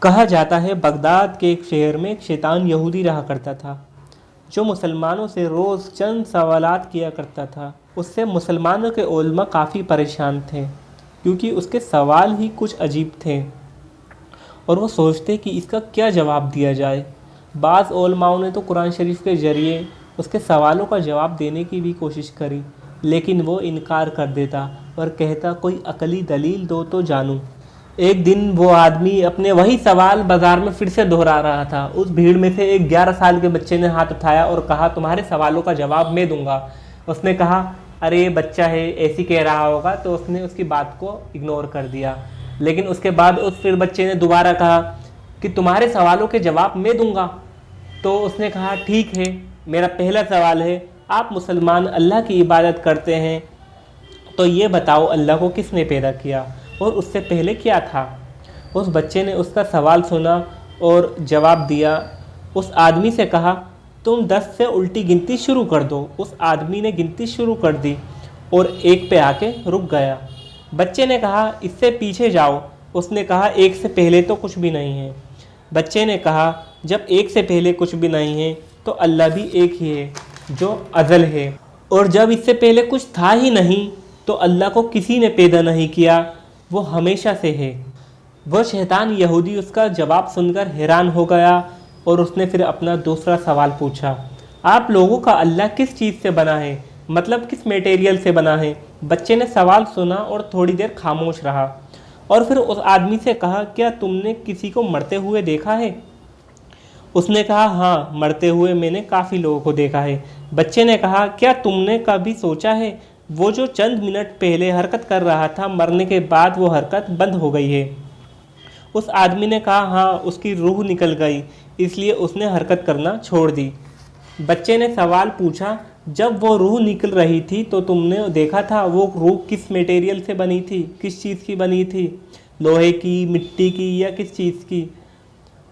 कहा जाता है बगदाद के एक शहर में एक शैतान यहूदी रहा करता था जो मुसलमानों से रोज़ चंद सवालात किया करता था। उससे मुसलमानों के उलमा काफ़ी परेशान थे क्योंकि उसके सवाल ही कुछ अजीब थे और वो सोचते कि इसका क्या जवाब दिया जाए। बाज़ उलमाओं ने तो कुरान शरीफ के ज़रिए उसके सवालों का जवाब देने की भी कोशिश करी, लेकिन वो इनकार कर देता और कहता कोई अकली दलील दो तो जानूं। एक दिन वो आदमी अपने वही सवाल बाज़ार में फिर से दोहरा रहा था। उस भीड़ में से एक 11 साल के बच्चे ने हाथ उठाया और कहा तुम्हारे सवालों का जवाब मैं दूंगा। उसने कहा अरे ये बच्चा है, ऐसी कह रहा होगा, तो उसने उसकी बात को इग्नोर कर दिया। लेकिन उसके बाद उस फिर बच्चे ने दोबारा कहा कि तुम्हारे सवालों के जवाब मैं दूंगा। तो उसने कहा ठीक है, मेरा पहला सवाल है, आप मुसलमान अल्लाह की इबादत करते हैं, तो ये बताओ अल्लाह को किसने पैदा किया और उससे पहले क्या था। उस बच्चे ने उसका सवाल सुना और जवाब दिया। उस आदमी से कहा तुम 10 से उल्टी गिनती शुरू कर दो। उस आदमी ने गिनती शुरू कर दी और 1 पे आके रुक गया। बच्चे ने कहा इससे पीछे जाओ। उसने कहा 1 से पहले तो कुछ भी नहीं है। बच्चे ने कहा जब 1 से पहले कुछ भी नहीं है तो अल्लाह भी एक ही है जो अज़ल है, और जब इससे पहले कुछ था ही नहीं तो अल्लाह को किसी ने पैदा नहीं किया, वो हमेशा से है। वह शैतान यहूदी उसका जवाब सुनकर हैरान हो गया और उसने फिर अपना दूसरा सवाल पूछा, आप लोगों का अल्लाह किस चीज़ से बना है, मतलब किस मटेरियल से बना है। बच्चे ने सवाल सुना और थोड़ी देर खामोश रहा और फिर उस आदमी से कहा क्या तुमने किसी को मरते हुए देखा है। उसने कहा हाँ, मरते हुए मैंने काफ़ी लोगों को देखा है। बच्चे ने कहा क्या तुमने कभी सोचा है वो जो चंद मिनट पहले हरकत कर रहा था, मरने के बाद वो हरकत बंद हो गई है। उस आदमी ने कहा हाँ, उसकी रूह निकल गई, इसलिए उसने हरकत करना छोड़ दी। बच्चे ने सवाल पूछा जब वो रूह निकल रही थी तो तुमने देखा था वो रूह किस मटेरियल से बनी थी, किस चीज़ की बनी थी, लोहे की, मिट्टी की या किस चीज़ की।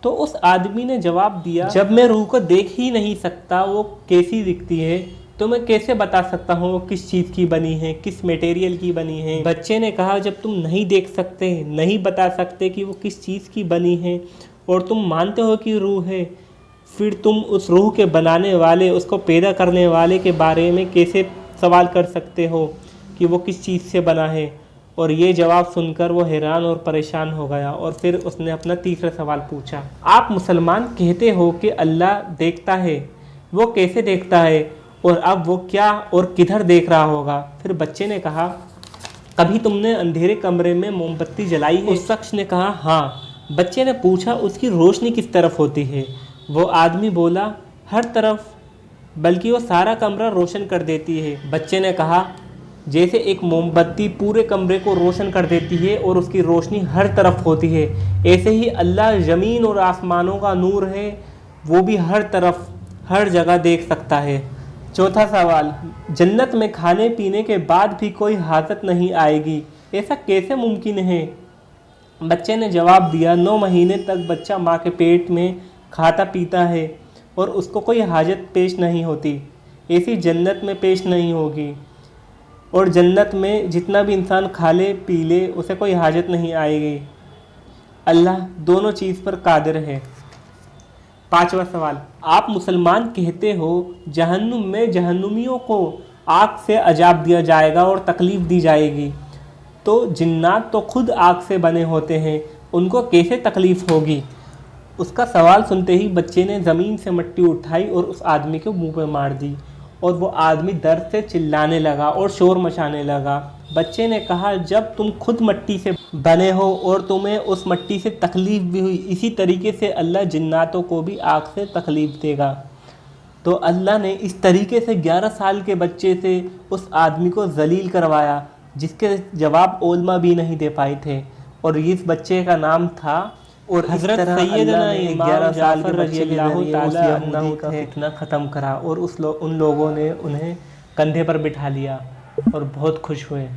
तो उस आदमी ने जवाब दिया जब मैं रूह को देख ही नहीं सकता वो कैसी दिखती है तो मैं कैसे बता सकता हूँ वो किस चीज़ की बनी है, किस मटेरियल की बनी है। बच्चे ने कहा जब तुम नहीं देख सकते, नहीं बता सकते कि वो किस चीज़ की बनी है और तुम मानते हो कि रूह है, फिर तुम उस रूह के बनाने वाले, उसको पैदा करने वाले के बारे में कैसे सवाल कर सकते हो कि वो किस चीज़ से बना है। और ये जवाब सुनकर वो हैरान और परेशान हो गया और फिर उसने अपना तीसरा सवाल पूछा, आप मुसलमान कहते हो कि अल्लाह देखता है, वो कैसे देखता है और अब वो क्या और किधर देख रहा होगा। फिर बच्चे ने कहा कभी तुमने अंधेरे कमरे में मोमबत्ती जलाई है। उस शख्स ने कहा हाँ। बच्चे ने पूछा उसकी रोशनी किस तरफ होती है। वो आदमी बोला हर तरफ, बल्कि वो सारा कमरा रोशन कर देती है। बच्चे ने कहा जैसे एक मोमबत्ती पूरे कमरे को रोशन कर देती है और उसकी रोशनी हर तरफ होती है, ऐसे ही अल्लाह ज़मीन और आसमानों का नूर है, वो भी हर तरफ हर जगह देख सकता है। चौथा सवाल, जन्नत में खाने पीने के बाद भी कोई हाजत नहीं आएगी, ऐसा कैसे मुमकिन है। बच्चे ने जवाब दिया 9 महीने तक बच्चा माँ के पेट में खाता पीता है और उसको कोई हाजत पेश नहीं होती, ऐसी जन्नत में पेश नहीं होगी। और जन्नत में जितना भी इंसान खा ले पी ले उसे कोई हाजत नहीं आएगी। अल्लाह दोनों चीज़ पर कादिर है। पांचवा सवाल, आप मुसलमान कहते हो जहन्नुम में जहन्नुमियों को आग से अजाब दिया जाएगा और तकलीफ़ दी जाएगी, तो जिन्नात तो खुद आग से बने होते हैं, उनको कैसे तकलीफ़ होगी। उसका सवाल सुनते ही बच्चे ने ज़मीन से मिट्टी उठाई और उस आदमी के मुंह पे मार दी और वो आदमी दर्द से चिल्लाने लगा और शोर मचाने लगा। बच्चे ने कहा जब तुम खुद मिट्टी से बने हो और तुम्हें उस मिट्टी से तकलीफ़ भी हुई, इसी तरीके से अल्लाह जिन्नातों को भी आग से तकलीफ़ देगा। तो अल्लाह ने इस तरीके से 11 साल के बच्चे से उस आदमी को जलील करवाया जिसके जवाब उलमा भी नहीं दे पाए थे, और इस बच्चे का नाम था और हज़रत सैयदना इमाम 11 साल के बच्चे का फितना ख़त्म करा और उन लोगों ने उन्हें कंधे पर बिठा लिया और बहुत खुश हुए।